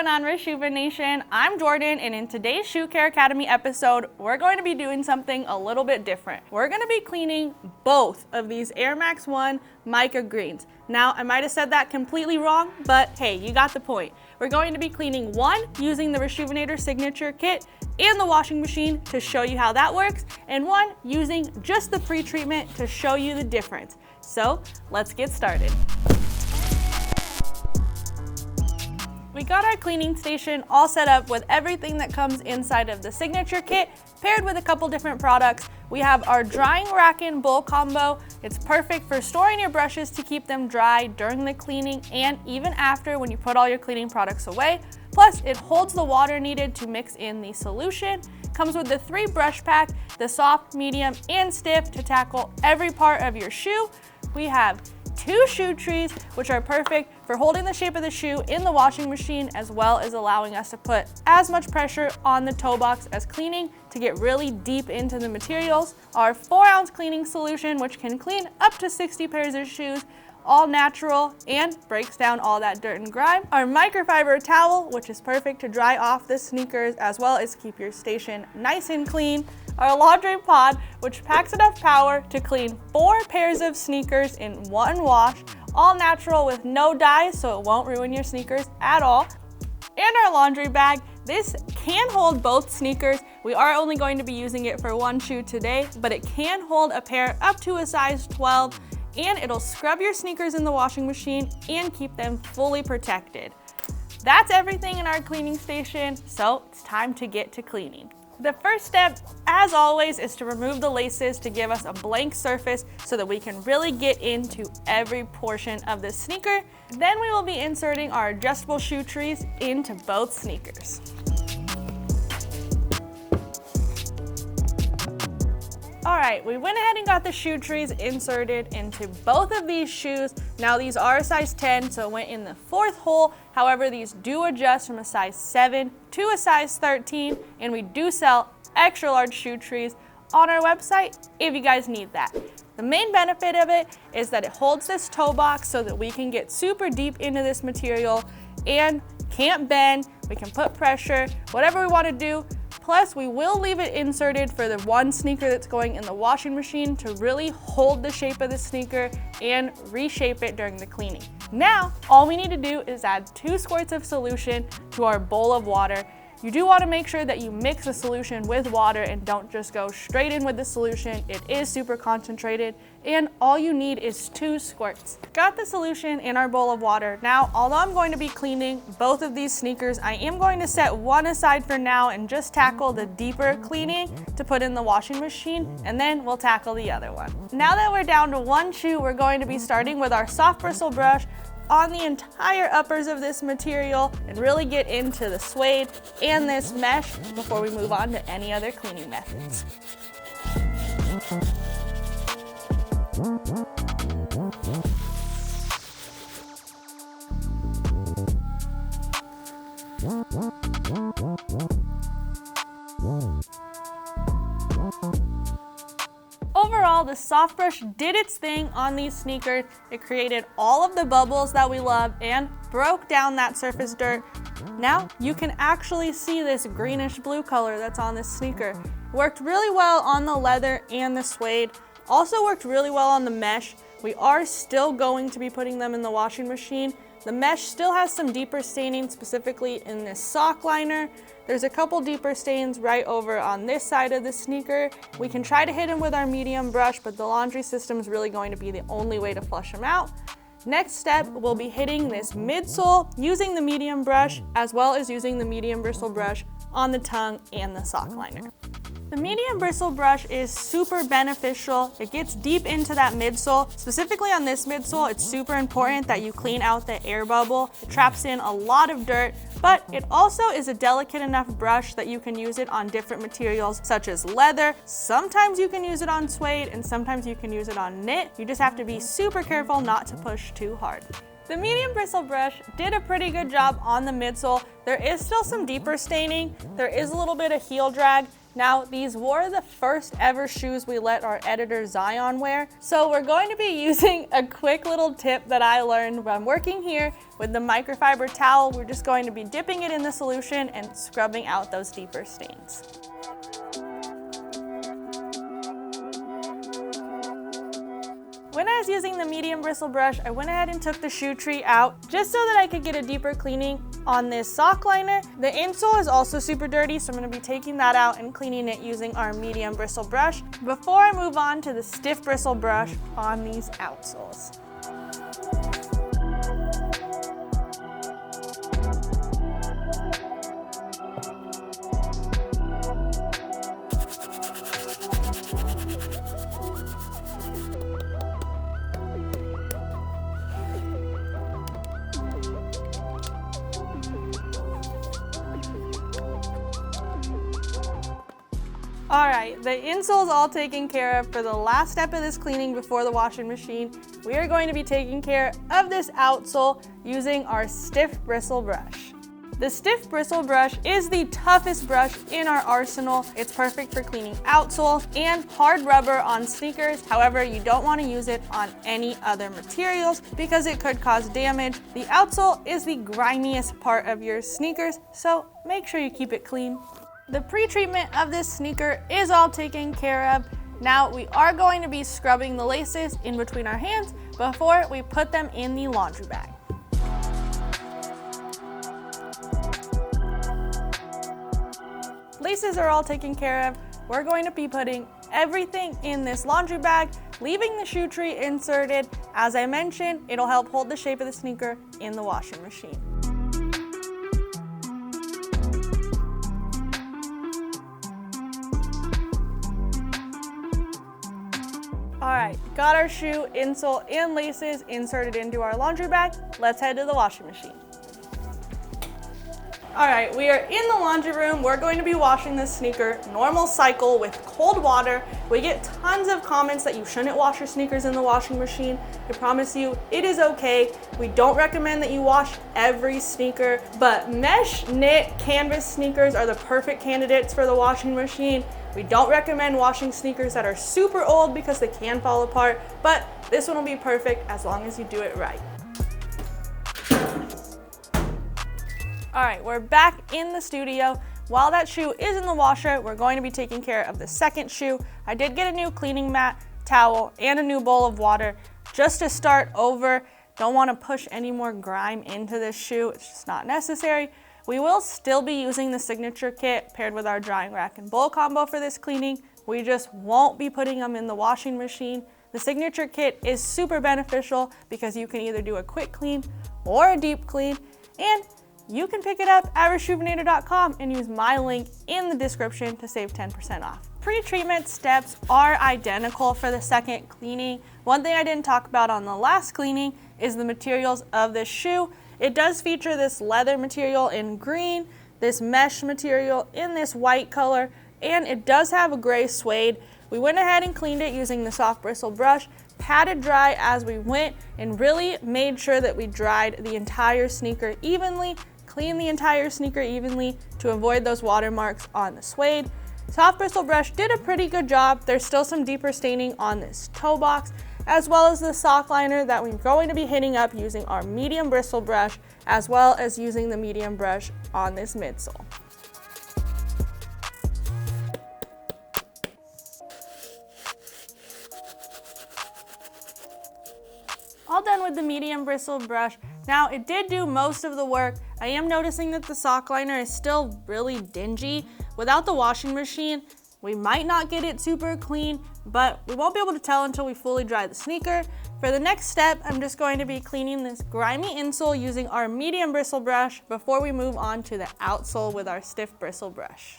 going on, RESHOEVN Nation? I'm Jordan, and in today's Shoe Care Academy episode, we're going to be doing something a little bit different. We're going to be cleaning both of these Air Max 1 Mica Greens. Now, I might have said that completely wrong, but hey, you got the point. We're going to be cleaning one using the RESHOEVN8R Signature Kit and the washing machine to show you how that works, and one using just the pre-treatment to show you the difference. So, let's get started. We got our cleaning station all set up with everything that comes inside of the Signature Kit, paired with a couple different products. We have our drying rack and bowl combo. It's perfect for storing your brushes to keep them dry during the cleaning and even after when you put all your cleaning products away. Plus, it holds the water needed to mix in the solution. Comes with the 3 brush pack, the soft, medium, and stiff to tackle every part of your shoe. We have 2 shoe trees, which are perfect for holding the shape of the shoe in the washing machine, as well as allowing us to put as much pressure on the toe box as cleaning to get really deep into the materials. Our 4-ounce cleaning solution, which can clean up to 60 pairs of shoes, all natural and breaks down all that dirt and grime. Our microfiber towel, which is perfect to dry off the sneakers as well as keep your station nice and clean. Our laundry pod, which packs enough power to clean 4 pairs of sneakers in 1 wash, all natural with no dye, so it won't ruin your sneakers at all. And our laundry bag, this can hold both sneakers. We are only going to be using it for 1 shoe today, but it can hold a pair up to a size 12, and it'll scrub your sneakers in the washing machine and keep them fully protected. That's everything in our cleaning station, so it's time to get to cleaning. The first step, as always, is to remove the laces to give us a blank surface so that we can really get into every portion of the sneaker. Then we will be inserting our adjustable shoe trees into both sneakers. All right, we went ahead and got the shoe trees inserted into both of these shoes. Now these are a size 10, so it went in the 4th hole. However, these do adjust from a size 7 to a size 13, and we do sell extra large shoe trees on our website if you guys need that. The main benefit of it is that it holds this toe box so that we can get super deep into this material and can't bend. We can put pressure, whatever we want to do. Plus, we will leave it inserted for the 1 sneaker that's going in the washing machine to really hold the shape of the sneaker and reshape it during the cleaning. Now, all we need to do is add 2 squirts of solution to our bowl of water. You do want to make sure that you mix the solution with water and don't just go straight in with the solution. It is super concentrated, and all you need is 2 squirts. Got the solution in our bowl of water. Now, although I'm going to be cleaning both of these sneakers, I am going to set one aside for now and just tackle the deeper cleaning to put in the washing machine, and then we'll tackle the other one. Now that we're down to 1 shoe, we're going to be starting with our soft bristle brush on the entire uppers of this material and really get into the suede and this mesh before we move on to any other cleaning methods. Overall, the soft brush did its thing on these sneakers. It created all of the bubbles that we love and broke down that surface dirt. Now you can actually see this greenish blue color that's on this sneaker. Worked really well on the leather and the suede. Also worked really well on the mesh. We are still going to be putting them in the washing machine. The mesh still has some deeper staining, specifically in this sock liner. There's a couple deeper stains right over on this side of the sneaker. We can try to hit them with our medium brush, but the laundry system is really going to be the only way to flush them out. Next step, we'll be hitting this midsole using the medium brush, as well as using the medium bristle brush on the tongue and the sock liner. The medium bristle brush is super beneficial. It gets deep into that midsole. Specifically on this midsole, it's super important that you clean out the air bubble. It traps in a lot of dirt, but it also is a delicate enough brush that you can use it on different materials such as leather. Sometimes you can use it on suede and sometimes you can use it on knit. You just have to be super careful not to push too hard. The medium bristle brush did a pretty good job on the midsole. There is still some deeper staining. There is a little bit of heel drag, Now, these were the first ever shoes we let our editor Zion wear, so we're going to be using a quick little tip that I learned when working here with the microfiber towel. We're just going to be dipping it in the solution and scrubbing out those deeper stains. When I was using the medium bristle brush, I went ahead and took the shoe tree out just so that I could get a deeper cleaning on this sock liner. The insole is also super dirty, so I'm going to be taking that out and cleaning it using our medium bristle brush before I move on to the stiff bristle brush on these outsoles. All right, the insole is all taken care of. For the last step of this cleaning before the washing machine, we are going to be taking care of this outsole using our stiff bristle brush. The stiff bristle brush is the toughest brush in our arsenal. It's perfect for cleaning outsoles and hard rubber on sneakers. However, you don't want to use it on any other materials because it could cause damage. The outsole is the grimiest part of your sneakers, so make sure you keep it clean. The pre-treatment of this sneaker is all taken care of. Now we are going to be scrubbing the laces in between our hands before we put them in the laundry bag. Laces are all taken care of. We're going to be putting everything in this laundry bag, leaving the shoe tree inserted. As I mentioned, it'll help hold the shape of the sneaker in the washing machine. All right, got our shoe, insole, and laces inserted into our laundry bag. Let's head to the washing machine. All right, we are in the laundry room. We're going to be washing this sneaker normal cycle with cold water. We get tons of comments that you shouldn't wash your sneakers in the washing machine. I promise you, it is okay. We don't recommend that you wash every sneaker, but mesh knit canvas sneakers are the perfect candidates for the washing machine. We don't recommend washing sneakers that are super old because they can fall apart, but this one will be perfect as long as you do it right. All right, we're back in the studio. While that shoe is in the washer, we're going to be taking care of the second shoe. I did get a new cleaning mat, towel, and a new bowl of water just to start over. Don't want to push any more grime into this shoe. It's just not necessary. We will still be using the Signature Kit paired with our drying rack and bowl combo for this cleaning. We just won't be putting them in the washing machine. The Signature Kit is super beneficial because you can either do a quick clean or a deep clean, and you can pick it up at RESHOEVN8R.com and use my link in the description to save 10% off. Pre-treatment steps are identical for the second cleaning. One thing I didn't talk about on the last cleaning is the materials of this shoe. It does feature this leather material in green, this mesh material in this white color, and it does have a gray suede. We went ahead and cleaned it using the soft bristle brush, patted dry as we went, and really made sure that we dried the entire sneaker evenly, cleaned the entire sneaker evenly to avoid those watermarks on the suede. Soft bristle brush did a pretty good job. There's still some deeper staining on this toe box, as well as the sock liner that we're going to be hitting up using our medium bristle brush, as well as using the medium brush on this midsole. All done with the medium bristle brush. Now, it did do most of the work. I am noticing that the sock liner is still really dingy. Without the washing machine, we might not get it super clean, but we won't be able to tell until we fully dry the sneaker. For the next step, I'm just going to be cleaning this grimy insole using our medium bristle brush before we move on to the outsole with our stiff bristle brush.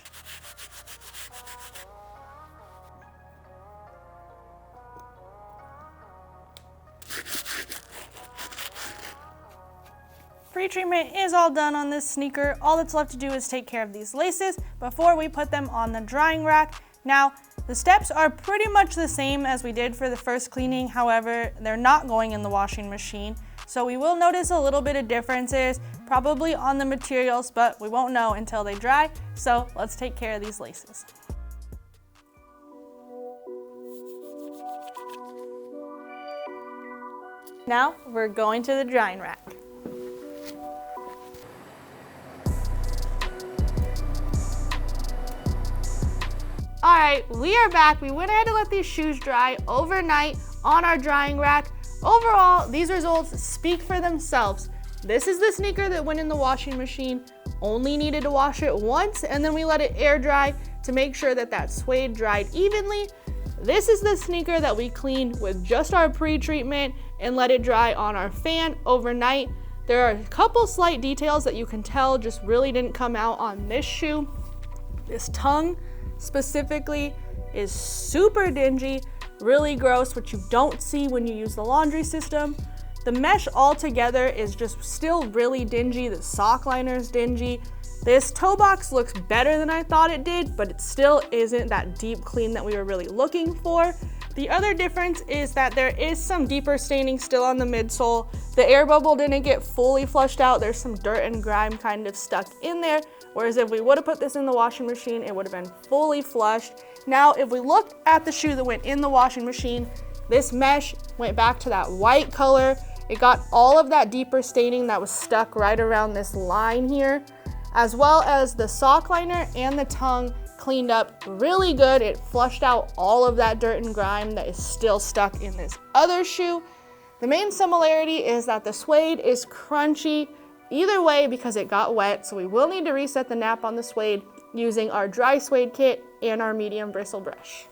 Pre-treatment is all done on this sneaker. All that's left to do is take care of these laces before we put them on the drying rack. Now, the steps are pretty much the same as we did for the first cleaning. However, they're not going in the washing machine. So we will notice a little bit of differences, probably on the materials, but we won't know until they dry. So let's take care of these laces. Now we're going to the drying rack. All right, we are back. We went ahead and let these shoes dry overnight on our drying rack. Overall, these results speak for themselves. This is the sneaker that went in the washing machine, only needed to wash it once, and then we let it air dry to make sure that that suede dried evenly. This is the sneaker that we cleaned with just our pre-treatment and let it dry on our fan overnight. There are a couple slight details that you can tell just really didn't come out on this shoe. This tongue specifically is super dingy, really gross, which you don't see when you use the laundry system. The mesh altogether is just still really dingy. The sock liner is dingy. This toe box looks better than I thought it did, but it still isn't that deep clean that we were really looking for. The other difference is that there is some deeper staining still on the midsole. The air bubble didn't get fully flushed out. There's some dirt and grime kind of stuck in there, whereas if we would have put this in the washing machine, it would have been fully flushed. Now, if we look at the shoe that went in the washing machine, this mesh went back to that white color. It got all of that deeper staining that was stuck right around this line here, as well as the sock liner and the tongue cleaned up really good. It flushed out all of that dirt and grime that is still stuck in this other shoe. The main similarity is that the suede is crunchy either way because it got wet, so we will need to reset the nap on the suede using our dry suede kit and our medium bristle brush.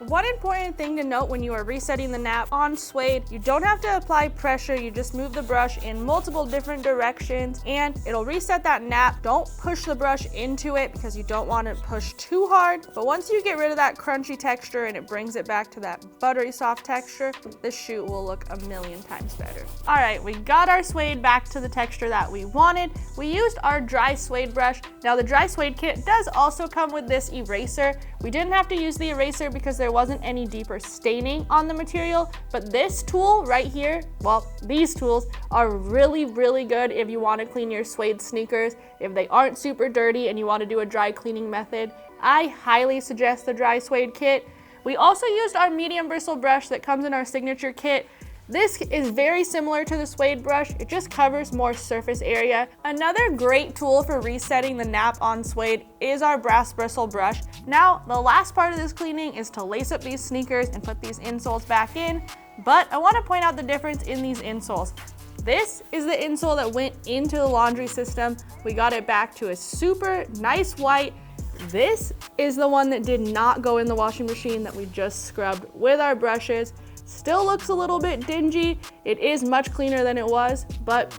One important thing to note when you are resetting the nap on suede, you don't have to apply pressure, you just move the brush in multiple different directions and it'll reset that nap. Don't push the brush into it because you don't want to push too hard, but once you get rid of that crunchy texture and it brings it back to that buttery soft texture, this shoe will look a million times better. All right, we got our suede back to the texture that we wanted. We used our dry suede brush. Now the dry suede kit does also come with this eraser. We didn't have to use the eraser because there wasn't any deeper staining on the material, but this tool right here, well, these tools are really, really good if you want to clean your suede sneakers. If they aren't super dirty and you want to do a dry cleaning method, I highly suggest the dry suede kit. We also used our medium bristle brush that comes in our signature kit. This is very similar to the suede brush, it just covers more surface area. Another great tool for resetting the nap on suede is our brass bristle brush. Now, the last part of this cleaning is to lace up these sneakers and put these insoles back in, but I want to point out the difference in these insoles. This is the insole that went into the laundry system. We got it back to a super nice white. This is the one that did not go in the washing machine that we just scrubbed with our brushes. Still looks a little bit dingy. It is much cleaner than it was, but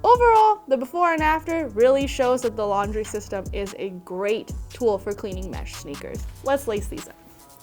overall, the before and after really shows that the laundry system is a great tool for cleaning mesh sneakers. Let's lace these up.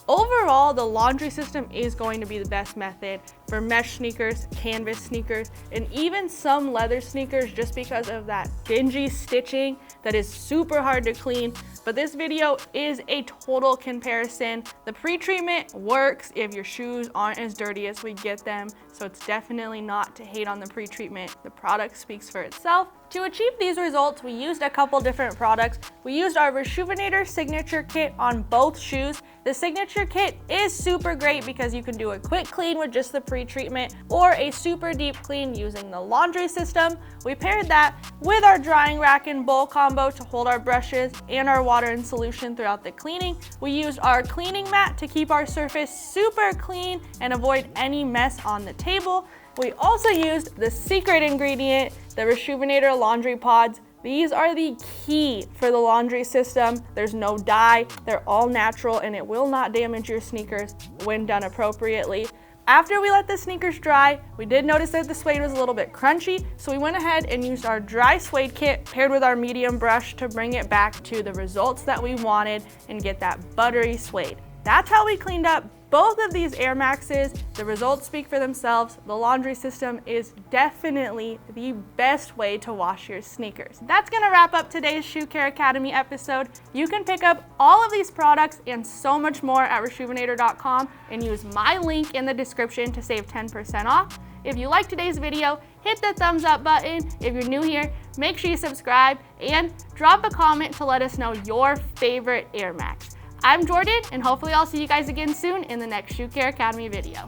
Overall, the laundry system is going to be the best method for mesh sneakers, canvas sneakers, and even some leather sneakers just because of that dingy stitching that is super hard to clean. But this video is a total comparison. The pre-treatment works if your shoes aren't as dirty as we get them, so it's definitely not to hate on the pre-treatment. The product speaks for itself. To achieve these results, we used a couple different products. We used our RESHOEVN8R Signature Kit on both shoes. The Signature Kit is super great because you can do a quick clean with just the pre-treatment or a super deep clean using the laundry system. We paired that with our drying rack and bowl combo to hold our brushes and our water and solution throughout the cleaning. We used our cleaning mat to keep our surface super clean and avoid any mess on the table. We also used the secret ingredient, the RESHOEVN8R laundry pods. These are the key for the laundry system. There's no dye, they're all natural, and it will not damage your sneakers when done appropriately. After we let the sneakers dry, we did notice that the suede was a little bit crunchy, so we went ahead and used our dry suede kit paired with our medium brush to bring it back to the results that we wanted and get that buttery suede. That's how we cleaned up both of these Air Maxes. The results speak for themselves. The laundry system is definitely the best way to wash your sneakers. That's gonna wrap up today's Shoe Care Academy episode. You can pick up all of these products and so much more at RESHOEVN8R.com and use my link in the description to save 10% off. If you liked today's video, hit the thumbs up button. If you're new here, make sure you subscribe and drop a comment to let us know your favorite Air Max. I'm Jordan, and hopefully I'll see you guys again soon in the next Shoe Care Academy video.